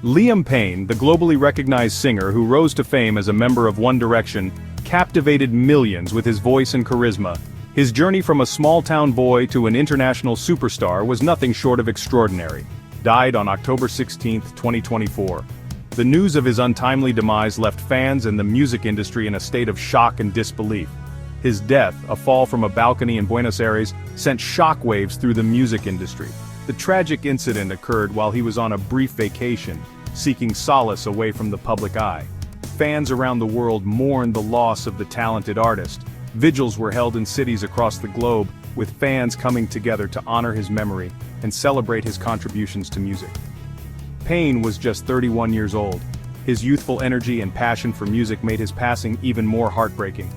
Liam Payne, the globally recognized singer who rose to fame as a member of One Direction, captivated millions with his voice and charisma. His journey from a small-town boy to an international superstar was nothing short of extraordinary. Died on October 16, 2024. The news of his untimely demise left fans and the music industry in a state of shock and disbelief. His death, a fall from a balcony in Buenos Aires, sent shockwaves through the music industry. The tragic incident occurred while he was on a brief vacation, seeking solace away from the public eye. Fans around the world mourned the loss of the talented artist. Vigils were held in cities across the globe, with fans coming together to honor his memory and celebrate his contributions to music. Payne was just 31 years old. His youthful energy and passion for music made his passing even more heartbreaking.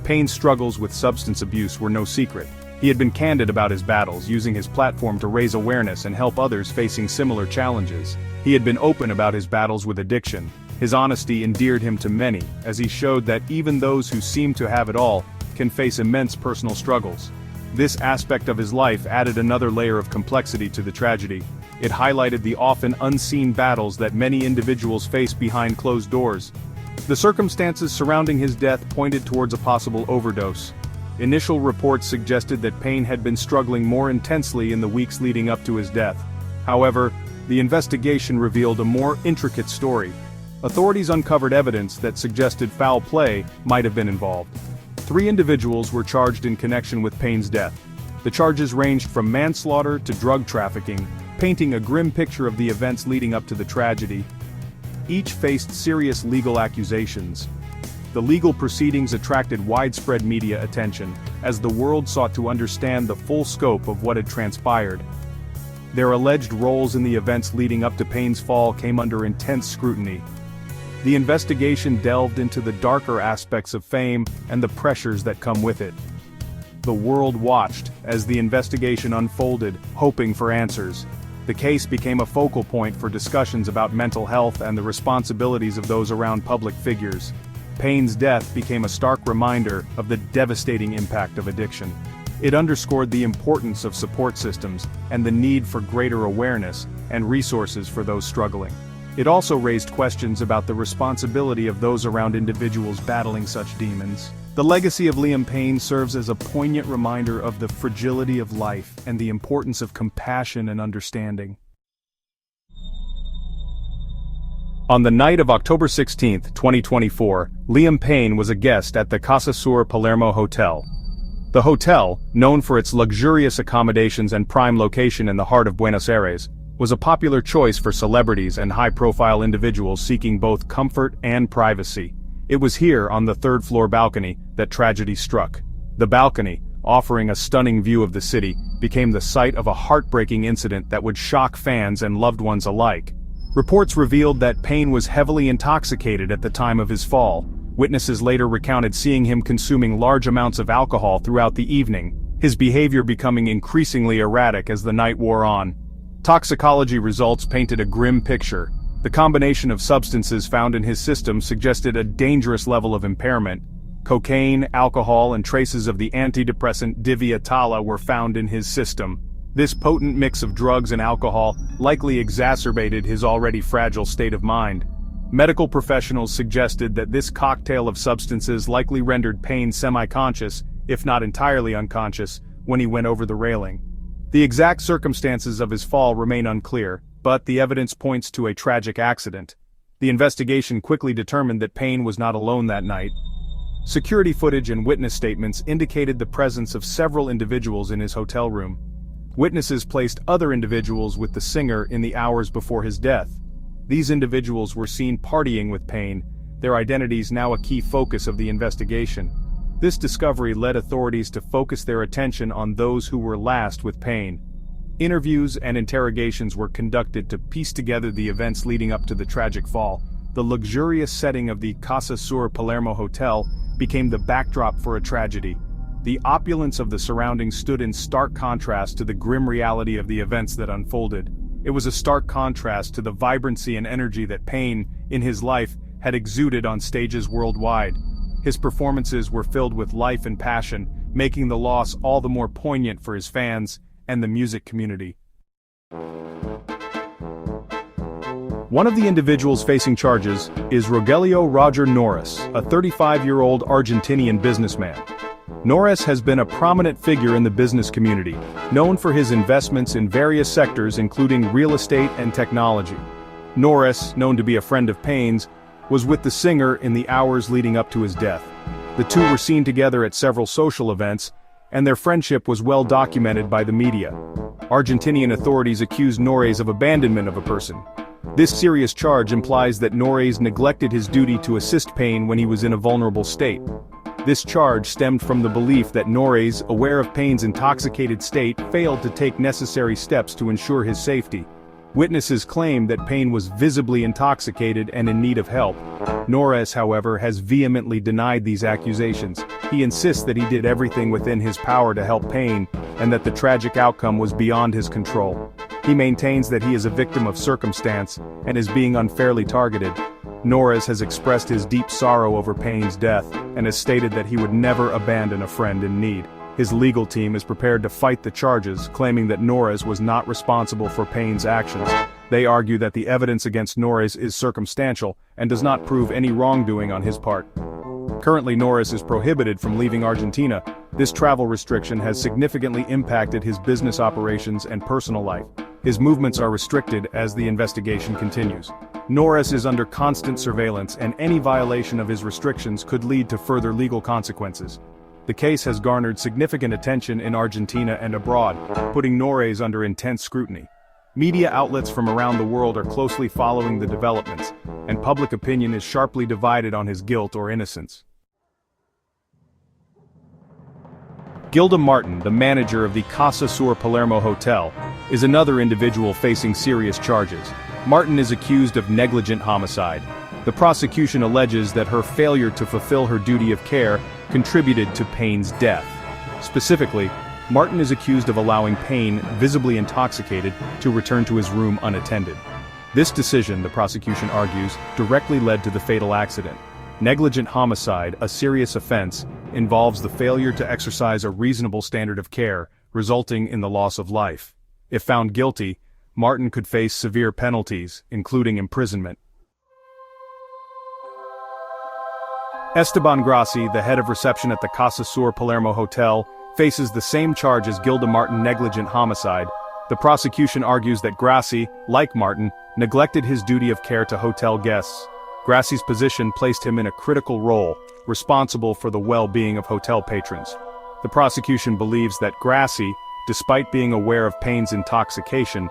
Payne's struggles with substance abuse were no secret. He had been candid about his battles, using his platform to raise awareness and help others facing similar challenges. He had been open about his battles with addiction. His honesty endeared him to many, as he showed that even those who seem to have it all can face immense personal struggles. This aspect of his life added another layer of complexity to the tragedy. It highlighted the often unseen battles that many individuals face behind closed doors. The circumstances surrounding his death pointed towards a possible overdose. Initial reports suggested that Payne had been struggling more intensely in the weeks leading up to his death. However, the investigation revealed a more intricate story. Authorities uncovered evidence that suggested foul play might have been involved. 3 individuals were charged in connection with Payne's death. The charges ranged from manslaughter to drug trafficking, painting a grim picture of the events leading up to the tragedy. Each faced serious legal accusations. The legal proceedings attracted widespread media attention, as the world sought to understand the full scope of what had transpired. Their alleged roles in the events leading up to Payne's fall came under intense scrutiny. The investigation delved into the darker aspects of fame and the pressures that come with it. The world watched as the investigation unfolded, hoping for answers. The case became a focal point for discussions about mental health and the responsibilities of those around public figures. Payne's death became a stark reminder of the devastating impact of addiction. It underscored the importance of support systems and the need for greater awareness and resources for those struggling. It also raised questions about the responsibility of those around individuals battling such demons. The legacy of Liam Payne serves as a poignant reminder of the fragility of life and the importance of compassion and understanding. On the night of October 16, 2024, Liam Payne was a guest at the CasaSur Palermo Hotel. The hotel, known for its luxurious accommodations and prime location in the heart of Buenos Aires, was a popular choice for celebrities and high-profile individuals seeking both comfort and privacy. It was here, on the third-floor balcony, that tragedy struck. The balcony, offering a stunning view of the city, became the site of a heartbreaking incident that would shock fans and loved ones alike. Reports revealed that Payne was heavily intoxicated at the time of his fall. Witnesses later recounted seeing him consuming large amounts of alcohol throughout the evening, his behavior becoming increasingly erratic as the night wore on. Toxicology results painted a grim picture. The combination of substances found in his system suggested a dangerous level of impairment. Cocaine, alcohol, and traces of the antidepressant Diviatala were found in his system. This potent mix of drugs and alcohol likely exacerbated his already fragile state of mind. Medical professionals suggested that this cocktail of substances likely rendered Payne semi-conscious, if not entirely unconscious, when he went over the railing. The exact circumstances of his fall remain unclear, but the evidence points to a tragic accident. The investigation quickly determined that Payne was not alone that night. Security footage and witness statements indicated the presence of several individuals in his hotel room. Witnesses placed other individuals with the singer in the hours before his death. These individuals were seen partying with Payne, their identities now a key focus of the investigation. This discovery led authorities to focus their attention on those who were last with Payne. Interviews and interrogations were conducted to piece together the events leading up to the tragic fall. The luxurious setting of the CasaSur Palermo Hotel became the backdrop for a tragedy. The opulence of the surroundings stood in stark contrast to the grim reality of the events that unfolded. It was a stark contrast to the vibrancy and energy that Payne, in his life, had exuded on stages worldwide. His performances were filled with life and passion, making the loss all the more poignant for his fans and the music community. One of the individuals facing charges is Rogelio Roger Norris, a 35-year-old Argentinian businessman. Norris has been a prominent figure in the business community, known for his investments in various sectors including real estate and technology. Norris, known to be a friend of Payne's, was with the singer in the hours leading up to his death. The two were seen together at several social events, and their friendship was well documented by the media. Argentinian authorities accuse Norris of abandonment of a person. This serious charge implies that Norris neglected his duty to assist Payne when he was in a vulnerable state. This charge stemmed from the belief that Norris, aware of Payne's intoxicated state, failed to take necessary steps to ensure his safety. Witnesses claim that Payne was visibly intoxicated and in need of help. Norris, however, has vehemently denied these accusations. He insists that he did everything within his power to help Payne, and that the tragic outcome was beyond his control. He maintains that he is a victim of circumstance, and is being unfairly targeted. Norris has expressed his deep sorrow over Payne's death, and has stated that he would never abandon a friend in need. His legal team is prepared to fight the charges, claiming that Norris was not responsible for Payne's actions. They argue that the evidence against Norris is circumstantial, and does not prove any wrongdoing on his part. Currently, Norris is prohibited from leaving Argentina. This travel restriction has significantly impacted his business operations and personal life. His movements are restricted as the investigation continues. Norris is under constant surveillance, and any violation of his restrictions could lead to further legal consequences. The case has garnered significant attention in Argentina and abroad, putting Norris under intense scrutiny. Media outlets from around the world are closely following the developments, and public opinion is sharply divided on his guilt or innocence. Gilda Martin, the manager of the CasaSur Palermo hotel, is another individual facing serious charges. Martin is accused of negligent homicide. The prosecution alleges that her failure to fulfill her duty of care contributed to Payne's death. Specifically, Martin is accused of allowing Payne, visibly intoxicated, to return to his room unattended. This decision, the prosecution argues, directly led to the fatal accident. Negligent homicide, a serious offense, involves the failure to exercise a reasonable standard of care, resulting in the loss of life. If found guilty, Martin could face severe penalties, including imprisonment. Esteban Grassi, the head of reception at the CasaSur Palermo hotel, faces the same charge as Gilda Martin, negligent homicide. The prosecution argues that Grassi, like Martin, neglected his duty of care to hotel guests. Grassi's position placed him in a critical role, responsible for the well-being of hotel patrons. The prosecution believes that Grassi, despite being aware of Payne's intoxication,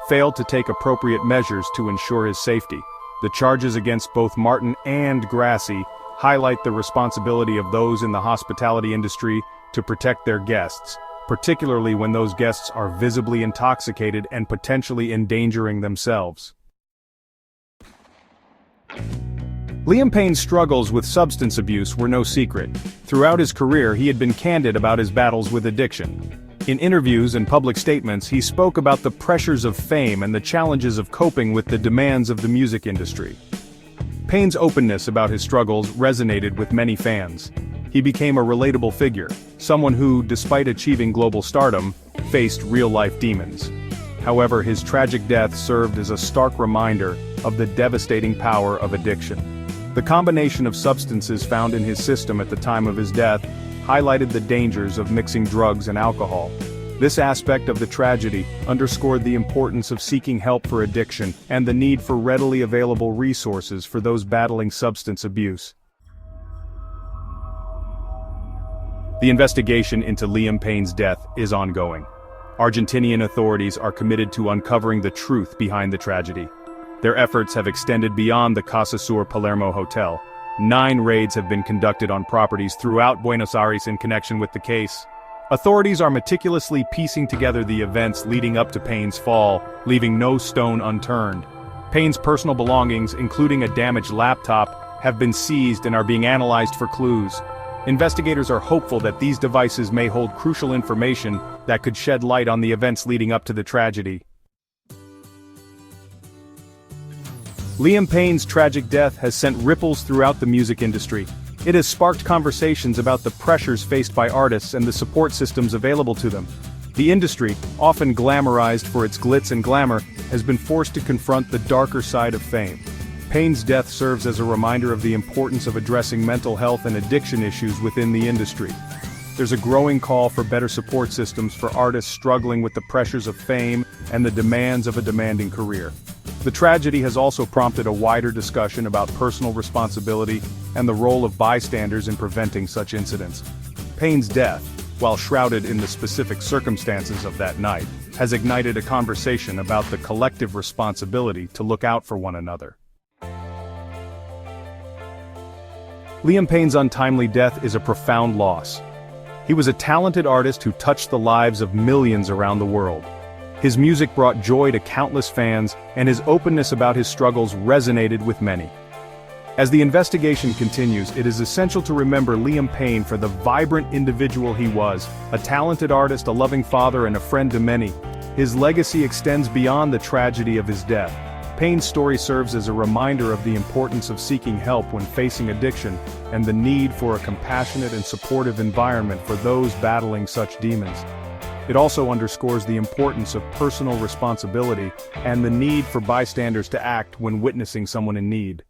failed to take appropriate measures to ensure his safety. The charges against both Martin and Grassi highlight the responsibility of those in the hospitality industry to protect their guests, particularly when those guests are visibly intoxicated and potentially endangering themselves. Liam Payne's struggles with substance abuse were no secret. Throughout his career, he had been candid about his battles with addiction. In interviews and public statements, he spoke about the pressures of fame and the challenges of coping with the demands of the music industry. Payne's openness about his struggles resonated with many fans. He became a relatable figure, someone who, despite achieving global stardom, faced real-life demons. However, his tragic death served as a stark reminder of the devastating power of addiction. The combination of substances found in his system at the time of his death highlighted the dangers of mixing drugs and alcohol. This aspect of the tragedy underscored the importance of seeking help for addiction and the need for readily available resources for those battling substance abuse. The investigation into Liam Payne's death is ongoing. Argentinian authorities are committed to uncovering the truth behind the tragedy. Their efforts have extended beyond the CasaSur Palermo hotel. 9 raids have been conducted on properties throughout Buenos Aires in connection with the case. Authorities are meticulously piecing together the events leading up to Payne's fall, leaving no stone unturned. Payne's personal belongings, including a damaged laptop, have been seized and are being analyzed for clues. Investigators are hopeful that these devices may hold crucial information that could shed light on the events leading up to the tragedy. Liam Payne's tragic death has sent ripples throughout the music industry. It has sparked conversations about the pressures faced by artists and the support systems available to them. The industry, often glamorized for its glitz and glamour, has been forced to confront the darker side of fame. Payne's death serves as a reminder of the importance of addressing mental health and addiction issues within the industry. There's a growing call for better support systems for artists struggling with the pressures of fame and the demands of a demanding career. The tragedy has also prompted a wider discussion about personal responsibility and the role of bystanders in preventing such incidents. Payne's death, while shrouded in the specific circumstances of that night, has ignited a conversation about the collective responsibility to look out for one another. Liam Payne's untimely death is a profound loss. He was a talented artist who touched the lives of millions around the world. His music brought joy to countless fans, and his openness about his struggles resonated with many. As the investigation continues, it is essential to remember Liam Payne for the vibrant individual he was, a talented artist, a loving father, and a friend to many. His legacy extends beyond the tragedy of his death. Payne's story serves as a reminder of the importance of seeking help when facing addiction, and the need for a compassionate and supportive environment for those battling such demons. It also underscores the importance of personal responsibility and the need for bystanders to act when witnessing someone in need.